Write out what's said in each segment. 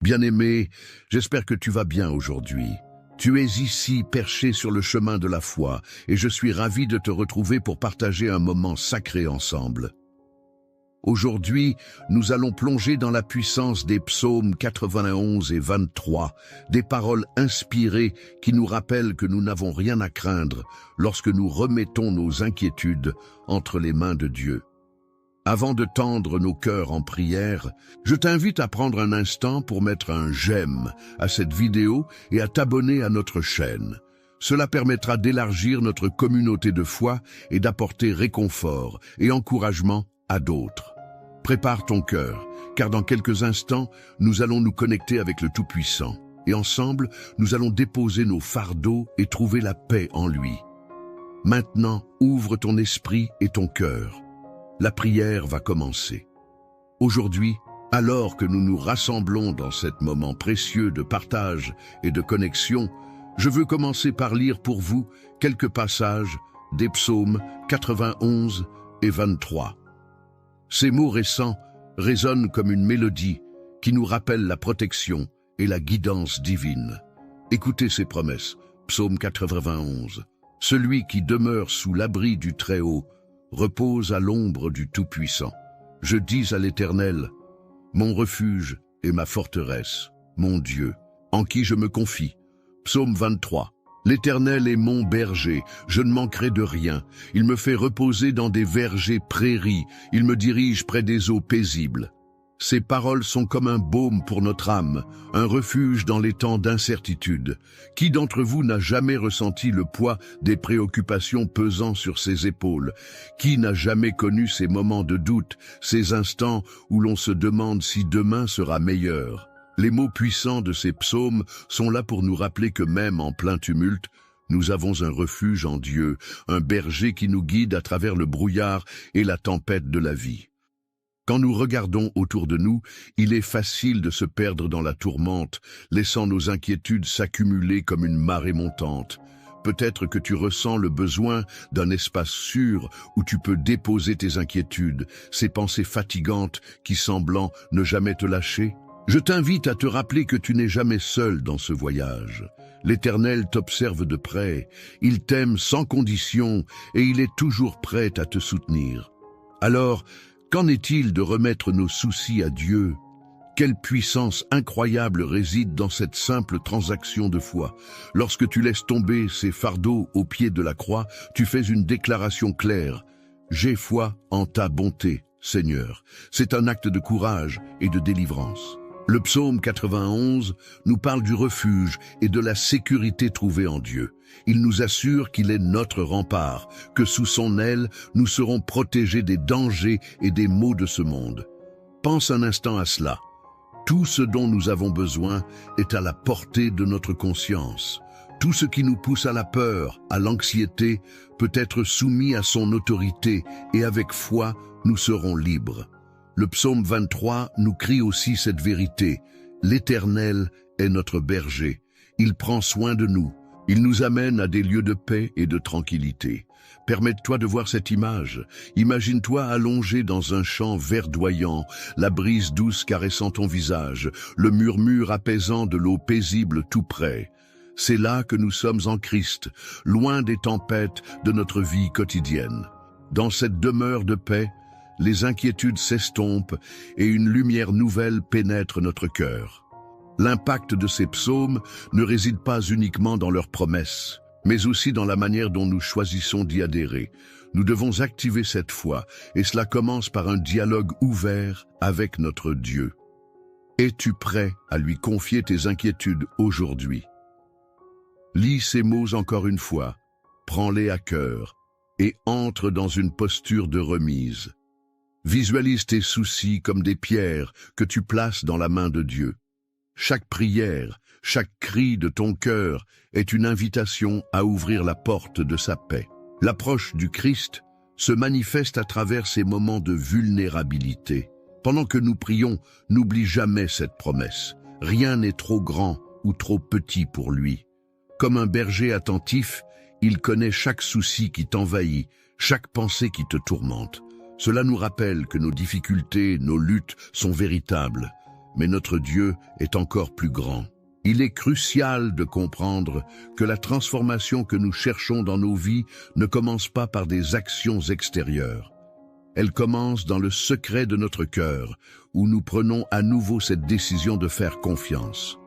Bien-aimé, j'espère que tu vas bien aujourd'hui. Tu es ici perché sur le chemin de la foi et je suis ravi de te retrouver pour partager un moment sacré ensemble. Aujourd'hui, nous allons plonger dans la puissance des psaumes 91 et 23, des paroles inspirées qui nous rappellent que nous n'avons rien à craindre lorsque nous remettons nos inquiétudes entre les mains de Dieu. Avant de tendre nos cœurs en prière, je t'invite à prendre un instant pour mettre un j'aime à cette vidéo et à t'abonner à notre chaîne. Cela permettra d'élargir notre communauté de foi et d'apporter réconfort et encouragement à d'autres. Prépare ton cœur, car dans quelques instants, nous allons nous connecter avec le Tout-Puissant. Et ensemble, nous allons déposer nos fardeaux et trouver la paix en lui. Maintenant, ouvre ton esprit et ton cœur. La prière va commencer. Aujourd'hui, alors que nous nous rassemblons dans cet moment précieux de partage et de connexion, je veux commencer par lire pour vous quelques passages des psaumes 91 et 23. Ces mots récents résonnent comme une mélodie qui nous rappelle la protection et la guidance divine. Écoutez ces promesses, psaume 91. Celui qui demeure sous l'abri du Très-Haut repose à l'ombre du Tout-Puissant. Je dis à l'Éternel, mon refuge et ma forteresse, mon Dieu, en qui je me confie. Psaume 23. L'Éternel est mon berger, je ne manquerai de rien. Il me fait reposer dans des vergers prairies, il me dirige près des eaux paisibles. Ces paroles sont comme un baume pour notre âme, un refuge dans les temps d'incertitude. Qui d'entre vous n'a jamais ressenti le poids des préoccupations pesant sur ses épaules? Qui n'a jamais connu ces moments de doute, ces instants où l'on se demande si demain sera meilleur? Les mots puissants de ces psaumes sont là pour nous rappeler que même en plein tumulte, nous avons un refuge en Dieu, un berger qui nous guide à travers le brouillard et la tempête de la vie. Quand nous regardons autour de nous, il est facile de se perdre dans la tourmente, laissant nos inquiétudes s'accumuler comme une marée montante. Peut-être que tu ressens le besoin d'un espace sûr où tu peux déposer tes inquiétudes, ces pensées fatigantes qui semblent ne jamais te lâcher. Je t'invite à te rappeler que tu n'es jamais seul dans ce voyage. L'Éternel t'observe de près, il t'aime sans condition et il est toujours prêt à te soutenir. Alors, qu'en est-il de remettre nos soucis à Dieu? Quelle puissance incroyable réside dans cette simple transaction de foi. Lorsque tu laisses tomber ces fardeaux au pied de la croix, tu fais une déclaration claire. J'ai foi en ta bonté, Seigneur. C'est un acte de courage et de délivrance. Le psaume 91 nous parle du refuge et de la sécurité trouvée en Dieu. Il nous assure qu'il est notre rempart, que sous son aile, nous serons protégés des dangers et des maux de ce monde. Pense un instant à cela. Tout ce dont nous avons besoin est à la portée de notre conscience. Tout ce qui nous pousse à la peur, à l'anxiété, peut être soumis à son autorité et avec foi, nous serons libres. Le psaume 23 nous crie aussi cette vérité. L'Éternel est notre berger. Il prend soin de nous. Il nous amène à des lieux de paix et de tranquillité. Permette-toi de voir cette image. Imagine-toi allongé dans un champ verdoyant, la brise douce caressant ton visage, le murmure apaisant de l'eau paisible tout près. C'est là que nous sommes en Christ, loin des tempêtes de notre vie quotidienne. Dans cette demeure de paix, les inquiétudes s'estompent et une lumière nouvelle pénètre notre cœur. L'impact de ces psaumes ne réside pas uniquement dans leurs promesses, mais aussi dans la manière dont nous choisissons d'y adhérer. Nous devons activer cette foi, et cela commence par un dialogue ouvert avec notre Dieu. Es-tu prêt à lui confier tes inquiétudes aujourd'hui? Lis ces mots encore une fois, prends-les à cœur et entre dans une posture de remise. Visualise tes soucis comme des pierres que tu places dans la main de Dieu. Chaque prière, chaque cri de ton cœur est une invitation à ouvrir la porte de sa paix. L'approche du Christ se manifeste à travers ces moments de vulnérabilité. Pendant que nous prions, n'oublie jamais cette promesse. Rien n'est trop grand ou trop petit pour lui. Comme un berger attentif, il connaît chaque souci qui t'envahit, chaque pensée qui te tourmente. Cela nous rappelle que nos difficultés, nos luttes sont véritables, mais notre Dieu est encore plus grand. Il est crucial de comprendre que la transformation que nous cherchons dans nos vies ne commence pas par des actions extérieures. Elle commence dans le secret de notre cœur, où nous prenons à nouveau cette décision de faire confiance.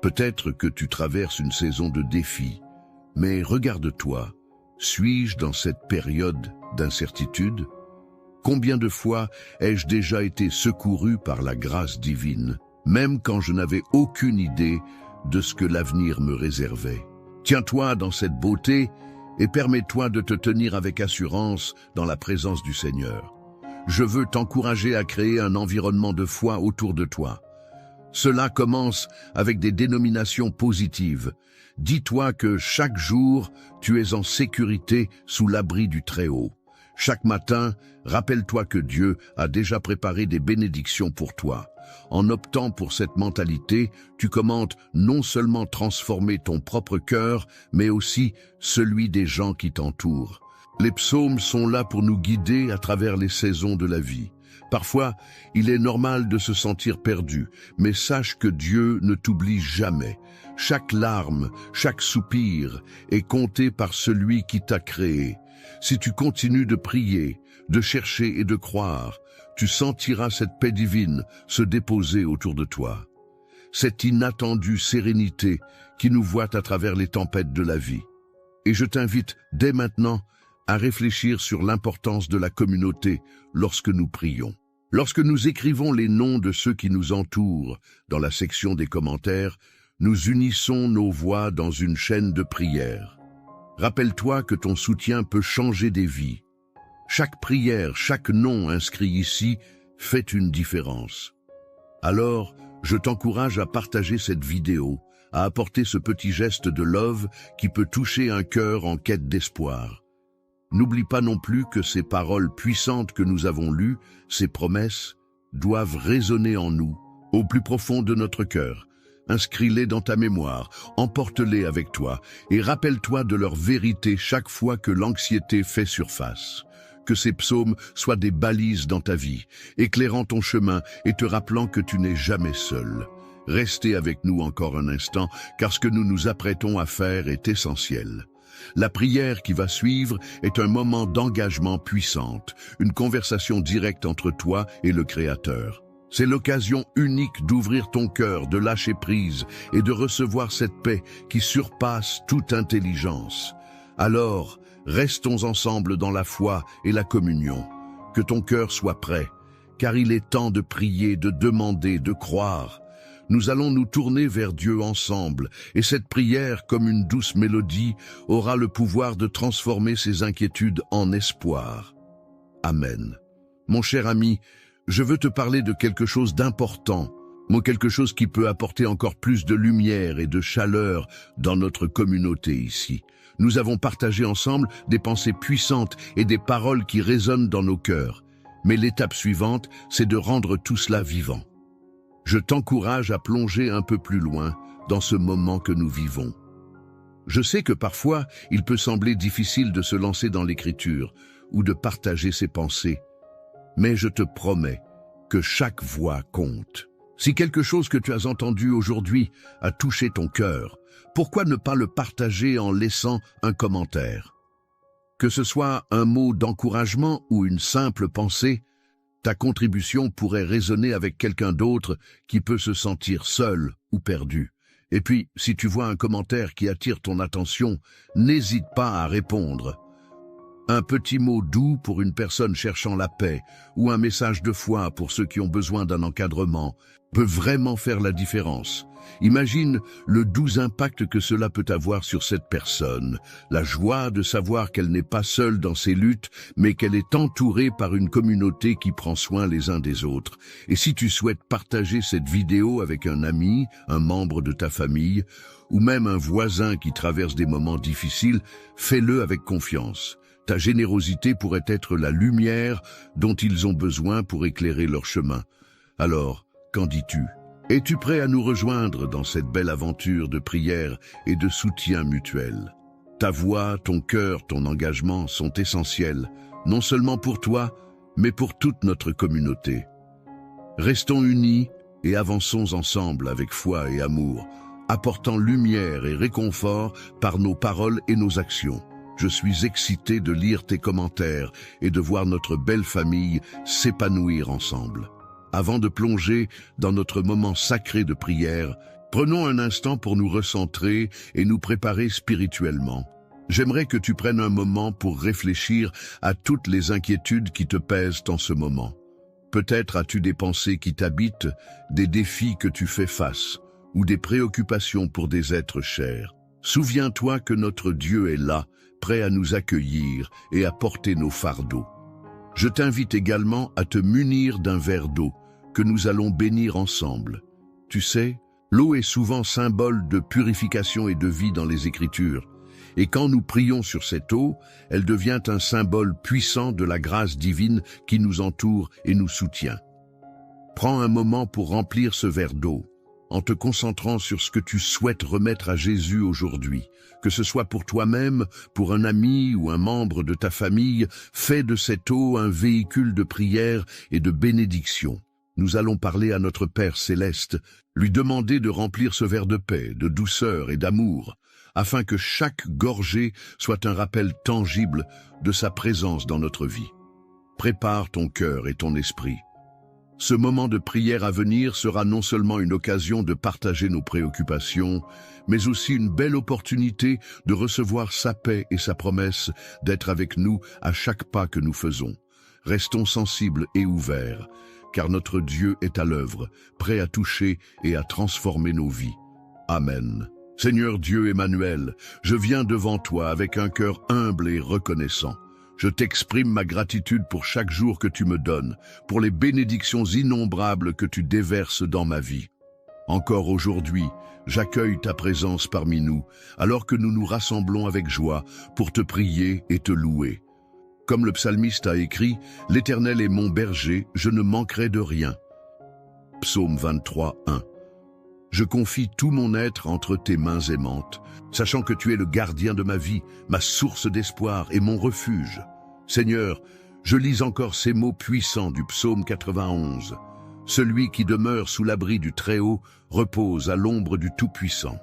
Peut-être que tu traverses une saison de défis, mais regarde-toi, suis-je dans cette période d'incertitude? Combien de fois ai-je déjà été secouru par la grâce divine, même quand je n'avais aucune idée de ce que l'avenir me réservait? Tiens-toi dans cette beauté et permets-toi de te tenir avec assurance dans la présence du Seigneur. Je veux t'encourager à créer un environnement de foi autour de toi. Cela commence avec des dénominations positives. Dis-toi que chaque jour, tu es en sécurité sous l'abri du Très-Haut. Chaque matin, rappelle-toi que Dieu a déjà préparé des bénédictions pour toi. En optant pour cette mentalité, tu commences non seulement transformer ton propre cœur, mais aussi celui des gens qui t'entourent. Les psaumes sont là pour nous guider à travers les saisons de la vie. Parfois, il est normal de se sentir perdu, mais sache que Dieu ne t'oublie jamais. Chaque larme, chaque soupir est compté par celui qui t'a créé. Si tu continues de prier, de chercher et de croire, tu sentiras cette paix divine se déposer autour de toi. Cette inattendue sérénité qui nous voit à travers les tempêtes de la vie. Et je t'invite dès maintenant à réfléchir sur l'importance de la communauté lorsque nous prions. Lorsque nous écrivons les noms de ceux qui nous entourent dans la section des commentaires, nous unissons nos voix dans une chaîne de prière. Rappelle-toi que ton soutien peut changer des vies. Chaque prière, chaque nom inscrit ici fait une différence. Alors, je t'encourage à partager cette vidéo, à apporter ce petit geste de love qui peut toucher un cœur en quête d'espoir. N'oublie pas non plus que ces paroles puissantes que nous avons lues, ces promesses, doivent résonner en nous, au plus profond de notre cœur. Inscris-les dans ta mémoire, emporte-les avec toi et rappelle-toi de leur vérité chaque fois que l'anxiété fait surface. Que ces psaumes soient des balises dans ta vie, éclairant ton chemin et te rappelant que tu n'es jamais seul. Restez avec nous encore un instant, car ce que nous nous apprêtons à faire est essentiel. La prière qui va suivre est un moment d'engagement puissante, une conversation directe entre toi et le Créateur. C'est l'occasion unique d'ouvrir ton cœur, de lâcher prise et de recevoir cette paix qui surpasse toute intelligence. Alors, restons ensemble dans la foi et la communion. Que ton cœur soit prêt, car il est temps de prier, de demander, de croire. Nous allons nous tourner vers Dieu ensemble, et cette prière, comme une douce mélodie, aura le pouvoir de transformer ses inquiétudes en espoir. Amen. Mon cher ami, je veux te parler de quelque chose d'important, quelque chose qui peut apporter encore plus de lumière et de chaleur dans notre communauté ici. Nous avons partagé ensemble des pensées puissantes et des paroles qui résonnent dans nos cœurs. Mais l'étape suivante, c'est de rendre tout cela vivant. Je t'encourage à plonger un peu plus loin dans ce moment que nous vivons. Je sais que parfois, il peut sembler difficile de se lancer dans l'écriture ou de partager ses pensées, mais je te promets que chaque voix compte. Si quelque chose que tu as entendu aujourd'hui a touché ton cœur, pourquoi ne pas le partager en laissant un commentaire? Que ce soit un mot d'encouragement ou une simple pensée, ta contribution pourrait résonner avec quelqu'un d'autre qui peut se sentir seul ou perdu. Et puis, si tu vois un commentaire qui attire ton attention, n'hésite pas à répondre. Un petit mot doux pour une personne cherchant la paix ou un message de foi pour ceux qui ont besoin d'un encadrement peut vraiment faire la différence. Imagine le doux impact que cela peut avoir sur cette personne, la joie de savoir qu'elle n'est pas seule dans ses luttes, mais qu'elle est entourée par une communauté qui prend soin les uns des autres. Et si tu souhaites partager cette vidéo avec un ami, un membre de ta famille, ou même un voisin qui traverse des moments difficiles, fais-le avec confiance. Ta générosité pourrait être la lumière dont ils ont besoin pour éclairer leur chemin. Alors, qu'en dis-tu ? Es-tu prêt à nous rejoindre dans cette belle aventure de prière et de soutien mutuel? Ta voix, ton cœur, ton engagement sont essentiels, non seulement pour toi, mais pour toute notre communauté. Restons unis, et avançons ensemble avec foi et amour, apportant lumière et réconfort par nos paroles et nos actions. Je suis excité de lire tes commentaires et de voir notre belle famille s'épanouir ensemble. Avant de plonger dans notre moment sacré de prière, prenons un instant pour nous recentrer et nous préparer spirituellement. J'aimerais que tu prennes un moment pour réfléchir à toutes les inquiétudes qui te pèsent en ce moment. Peut-être as-tu des pensées qui t'habitent, des défis que tu fais face, ou des préoccupations pour des êtres chers. Souviens-toi que notre Dieu est là, prêt à nous accueillir et à porter nos fardeaux. Je t'invite également à te munir d'un verre d'eau que nous allons bénir ensemble. Tu sais, l'eau est souvent symbole de purification et de vie dans les Écritures. Et quand nous prions sur cette eau, elle devient un symbole puissant de la grâce divine qui nous entoure et nous soutient. Prends un moment pour remplir ce verre d'eau, en te concentrant sur ce que tu souhaites remettre à Jésus aujourd'hui. Que ce soit pour toi-même, pour un ami ou un membre de ta famille, fais de cette eau un véhicule de prière et de bénédiction. Nous allons parler à notre Père céleste, lui demander de remplir ce verre de paix, de douceur et d'amour, afin que chaque gorgée soit un rappel tangible de sa présence dans notre vie. Prépare ton cœur et ton esprit. Ce moment de prière à venir sera non seulement une occasion de partager nos préoccupations, mais aussi une belle opportunité de recevoir sa paix et sa promesse d'être avec nous à chaque pas que nous faisons. Restons sensibles et ouverts, car notre Dieu est à l'œuvre, prêt à toucher et à transformer nos vies. Amen. Seigneur Dieu Emmanuel, je viens devant toi avec un cœur humble et reconnaissant. Je t'exprime ma gratitude pour chaque jour que tu me donnes, pour les bénédictions innombrables que tu déverses dans ma vie. Encore aujourd'hui, j'accueille ta présence parmi nous, alors que nous nous rassemblons avec joie pour te prier et te louer. Comme le psalmiste a écrit, « L'Éternel est mon berger, je ne manquerai de rien ». Psaume 23, 1. Je confie tout mon être entre tes mains aimantes, sachant que tu es le gardien de ma vie, ma source d'espoir et mon refuge. Seigneur, je lis encore ces mots puissants du psaume 91. Celui qui demeure sous l'abri du Très-Haut repose à l'ombre du Tout-Puissant.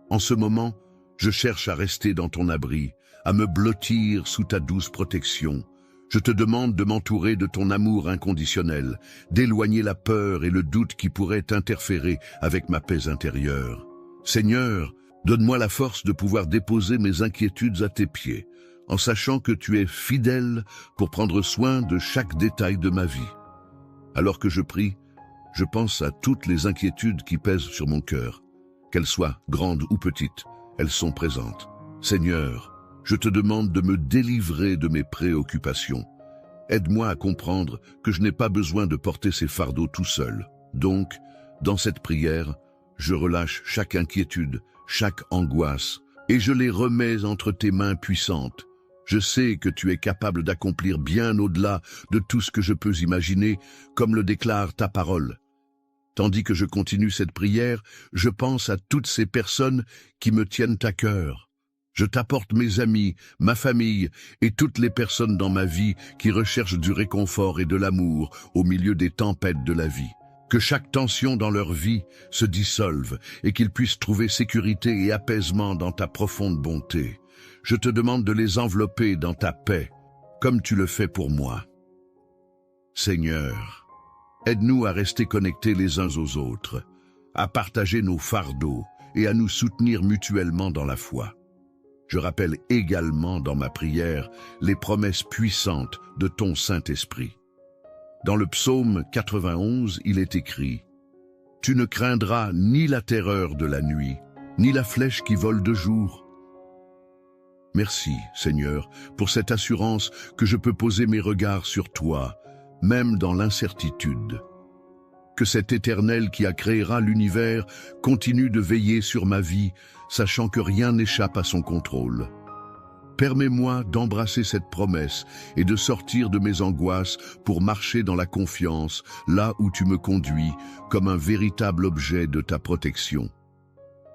En ce moment, je cherche à rester dans ton abri, à me blottir sous ta douce protection. Je te demande de m'entourer de ton amour inconditionnel, d'éloigner la peur et le doute qui pourraient interférer avec ma paix intérieure. Seigneur, donne-moi la force de pouvoir déposer mes inquiétudes à tes pieds, en sachant que tu es fidèle pour prendre soin de chaque détail de ma vie. Alors que je prie, je pense à toutes les inquiétudes qui pèsent sur mon cœur. Qu'elles soient grandes ou petites, elles sont présentes. Seigneur, je te demande de me délivrer de mes préoccupations. Aide-moi à comprendre que je n'ai pas besoin de porter ces fardeaux tout seul. Donc, dans cette prière, je relâche chaque inquiétude, chaque angoisse, et je les remets entre tes mains puissantes. Je sais que tu es capable d'accomplir bien au-delà de tout ce que je peux imaginer, comme le déclare ta parole. Tandis que je continue cette prière, je pense à toutes ces personnes qui me tiennent à cœur. Je t'apporte mes amis, ma famille et toutes les personnes dans ma vie qui recherchent du réconfort et de l'amour au milieu des tempêtes de la vie. Que chaque tension dans leur vie se dissolve et qu'ils puissent trouver sécurité et apaisement dans ta profonde bonté. Je te demande de les envelopper dans ta paix, comme tu le fais pour moi. Seigneur, aide-nous à rester connectés les uns aux autres, à partager nos fardeaux et à nous soutenir mutuellement dans la foi. Je rappelle également dans ma prière les promesses puissantes de ton Saint-Esprit. Dans le psaume 91, il est écrit « Tu ne craindras ni la terreur de la nuit, ni la flèche qui vole de jour. » Merci, Seigneur, pour cette assurance que je peux poser mes regards sur toi, même dans l'incertitude. Que cet Éternel qui a créera l'univers continue de veiller sur ma vie, sachant que rien n'échappe à son contrôle. Permets-moi d'embrasser cette promesse et de sortir de mes angoisses pour marcher dans la confiance, là où tu me conduis, comme un véritable objet de ta protection.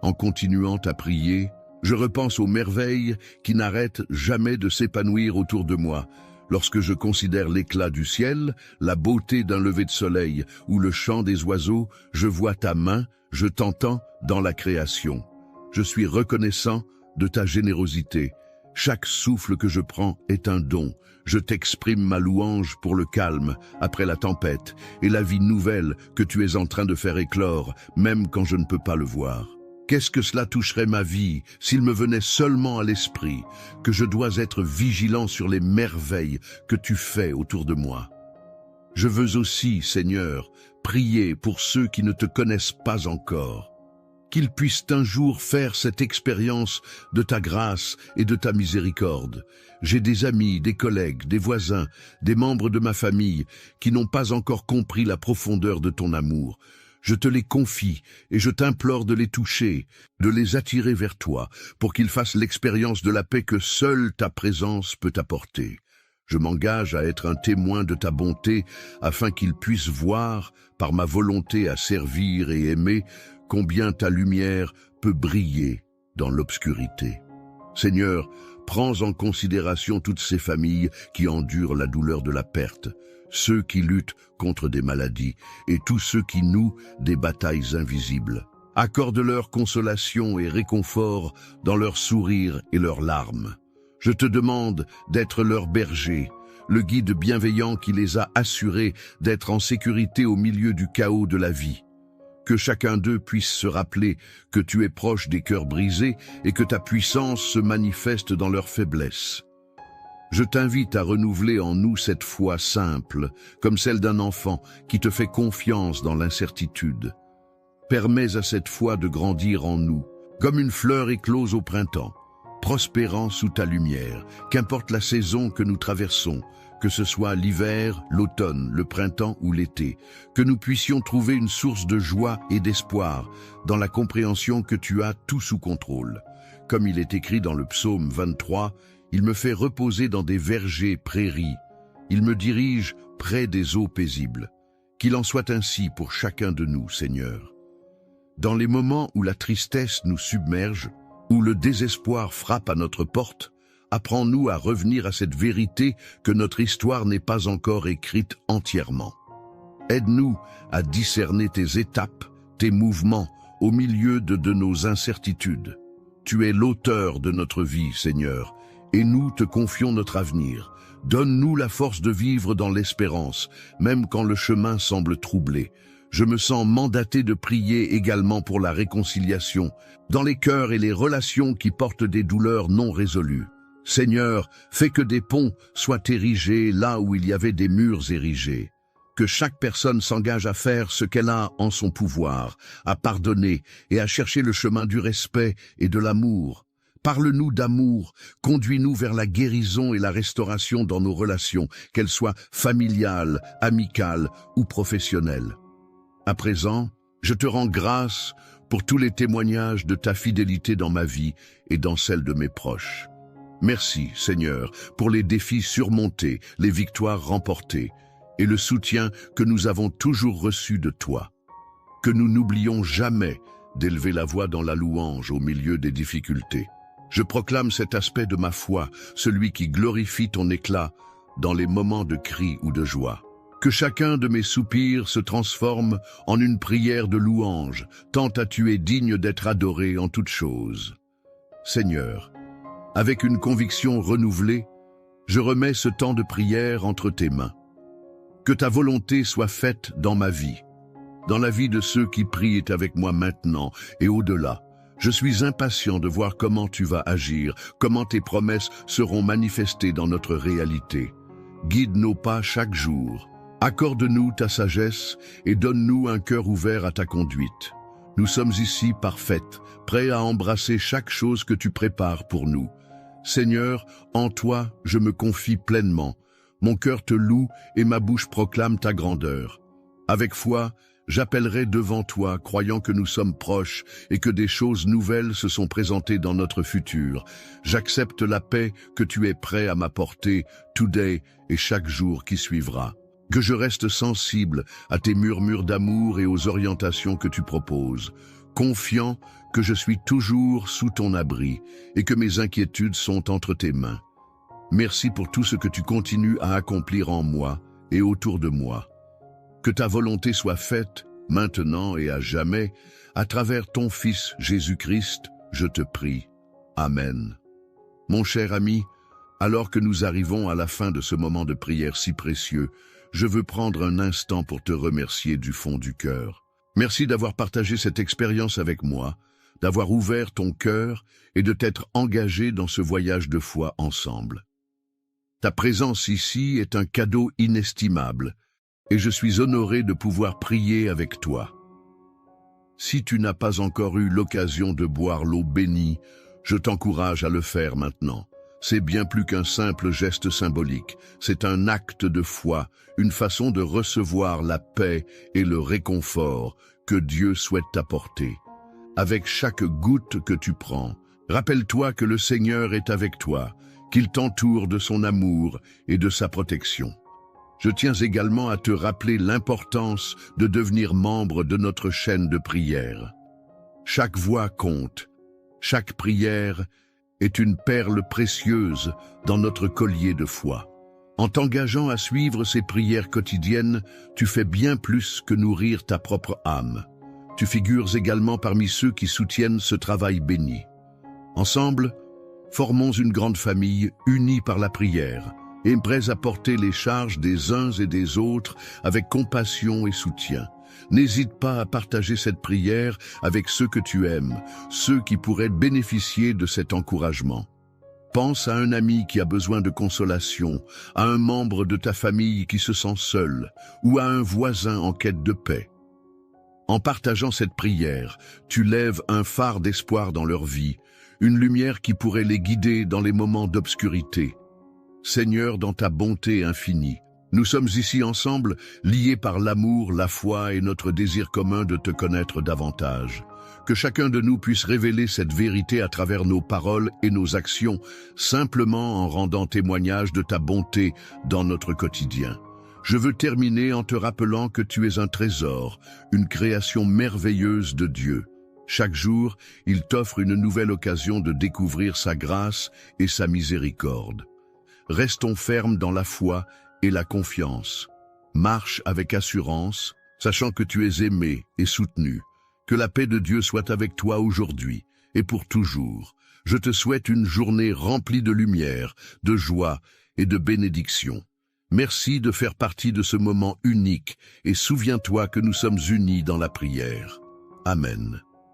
En continuant à prier, je repense aux merveilles qui n'arrêtent jamais de s'épanouir autour de moi. Lorsque je considère l'éclat du ciel, la beauté d'un lever de soleil ou le chant des oiseaux, je vois ta main, je t'entends dans la création. Je suis reconnaissant de ta générosité. Chaque souffle que je prends est un don. Je t'exprime ma louange pour le calme après la tempête et la vie nouvelle que tu es en train de faire éclore, même quand je ne peux pas le voir. Qu'est-ce que cela toucherait ma vie s'il me venait seulement à l'esprit que je dois être vigilant sur les merveilles que tu fais autour de moi. Je veux aussi, Seigneur, prier pour ceux qui ne te connaissent pas encore, qu'ils puissent un jour faire cette expérience de ta grâce et de ta miséricorde. J'ai des amis, des collègues, des voisins, des membres de ma famille qui n'ont pas encore compris la profondeur de ton amour. Je te les confie et je t'implore de les toucher, de les attirer vers toi, pour qu'ils fassent l'expérience de la paix que seule ta présence peut apporter. Je m'engage à être un témoin de ta bonté, afin qu'ils puissent voir, par ma volonté à servir et aimer, combien ta lumière peut briller dans l'obscurité. Seigneur, prends en considération toutes ces familles qui endurent la douleur de la perte, ceux qui luttent contre des maladies et tous ceux qui nouent des batailles invisibles. Accorde-leur consolation et réconfort dans leurs sourires et leurs larmes. Je te demande d'être leur berger, le guide bienveillant qui les a assurés d'être en sécurité au milieu du chaos de la vie. Que chacun d'eux puisse se rappeler que tu es proche des cœurs brisés et que ta puissance se manifeste dans leur faiblesse. Je t'invite à renouveler en nous cette foi simple, comme celle d'un enfant qui te fait confiance dans l'incertitude. Permets à cette foi de grandir en nous, comme une fleur éclose au printemps, prospérant sous ta lumière, qu'importe la saison que nous traversons, que ce soit l'hiver, l'automne, le printemps ou l'été, que nous puissions trouver une source de joie et d'espoir dans la compréhension que tu as tout sous contrôle. Comme il est écrit dans le psaume 23, il me fait reposer dans des vergers prairies. Il me dirige près des eaux paisibles. Qu'il en soit ainsi pour chacun de nous, Seigneur. Dans les moments où la tristesse nous submerge, où le désespoir frappe à notre porte, apprends-nous à revenir à cette vérité que notre histoire n'est pas encore écrite entièrement. Aide-nous à discerner tes étapes, tes mouvements, au milieu de nos incertitudes. Tu es l'auteur de notre vie, Seigneur, et nous te confions notre avenir. Donne-nous la force de vivre dans l'espérance, même quand le chemin semble troublé. Je me sens mandaté de prier également pour la réconciliation, dans les cœurs et les relations qui portent des douleurs non résolues. Seigneur, fais que des ponts soient érigés là où il y avait des murs érigés. Que chaque personne s'engage à faire ce qu'elle a en son pouvoir, à pardonner et à chercher le chemin du respect et de l'amour. Parle-nous d'amour, conduis-nous vers la guérison et la restauration dans nos relations, qu'elles soient familiales, amicales ou professionnelles. À présent, je te rends grâce pour tous les témoignages de ta fidélité dans ma vie et dans celle de mes proches. Merci, Seigneur, pour les défis surmontés, les victoires remportées et le soutien que nous avons toujours reçu de toi. Que nous n'oublions jamais d'élever la voix dans la louange au milieu des difficultés. Je proclame cet aspect de ma foi, celui qui glorifie ton éclat dans les moments de cri ou de joie. Que chacun de mes soupirs se transforme en une prière de louange, tant tu es digne d'être adoré en toutes choses. Seigneur, avec une conviction renouvelée, je remets ce temps de prière entre tes mains. Que ta volonté soit faite dans ma vie, dans la vie de ceux qui prient avec moi maintenant et au-delà. Je suis impatient de voir comment tu vas agir, comment tes promesses seront manifestées dans notre réalité. Guide nos pas chaque jour. Accorde-nous ta sagesse et donne-nous un cœur ouvert à ta conduite. Nous sommes ici parfaites, prêts à embrasser chaque chose que tu prépares pour nous. Seigneur, en toi, je me confie pleinement. Mon cœur te loue et ma bouche proclame ta grandeur. Avec foi, j'appellerai devant toi, croyant que nous sommes proches et que des choses nouvelles se sont présentées dans notre futur. J'accepte la paix que tu es prêt à m'apporter, today et chaque jour qui suivra. Que je reste sensible à tes murmures d'amour et aux orientations que tu proposes, confiant que je suis toujours sous ton abri et que mes inquiétudes sont entre tes mains. Merci pour tout ce que tu continues à accomplir en moi et autour de moi. Que ta volonté soit faite, maintenant et à jamais, à travers ton Fils Jésus-Christ, je te prie. Amen. Mon cher ami, alors que nous arrivons à la fin de ce moment de prière si précieux, je veux prendre un instant pour te remercier du fond du cœur. Merci d'avoir partagé cette expérience avec moi, d'avoir ouvert ton cœur et de t'être engagé dans ce voyage de foi ensemble. Ta présence ici est un cadeau inestimable et je suis honoré de pouvoir prier avec toi. Si tu n'as pas encore eu l'occasion de boire l'eau bénie, je t'encourage à le faire maintenant. C'est bien plus qu'un simple geste symbolique, c'est un acte de foi, une façon de recevoir la paix et le réconfort que Dieu souhaite t'apporter. Avec chaque goutte que tu prends, rappelle-toi que le Seigneur est avec toi, qu'il t'entoure de son amour et de sa protection. Je tiens également à te rappeler l'importance de devenir membre de notre chaîne de prière. Chaque voix compte, chaque prière est une perle précieuse dans notre collier de foi. En t'engageant à suivre ces prières quotidiennes, tu fais bien plus que nourrir ta propre âme. Tu figures également parmi ceux qui soutiennent ce travail béni. Ensemble, formons une grande famille unie par la prière et prêts à porter les charges des uns et des autres avec compassion et soutien. N'hésite pas à partager cette prière avec ceux que tu aimes, ceux qui pourraient bénéficier de cet encouragement. Pense à un ami qui a besoin de consolation, à un membre de ta famille qui se sent seul, ou à un voisin en quête de paix. En partageant cette prière, tu lèves un phare d'espoir dans leur vie, une lumière qui pourrait les guider dans les moments d'obscurité. Seigneur, dans ta bonté infinie, nous sommes ici ensemble, liés par l'amour, la foi et notre désir commun de te connaître davantage. Que chacun de nous puisse révéler cette vérité à travers nos paroles et nos actions, simplement en rendant témoignage de ta bonté dans notre quotidien. Je veux terminer en te rappelant que tu es un trésor, une création merveilleuse de Dieu. Chaque jour, il t'offre une nouvelle occasion de découvrir sa grâce et sa miséricorde. Restons fermes dans la foi et la confiance. Marche avec assurance, sachant que tu es aimé et soutenu. Que la paix de Dieu soit avec toi aujourd'hui et pour toujours. Je te souhaite une journée remplie de lumière, de joie et de bénédiction. Merci de faire partie de ce moment unique et souviens-toi que nous sommes unis dans la prière. Amen.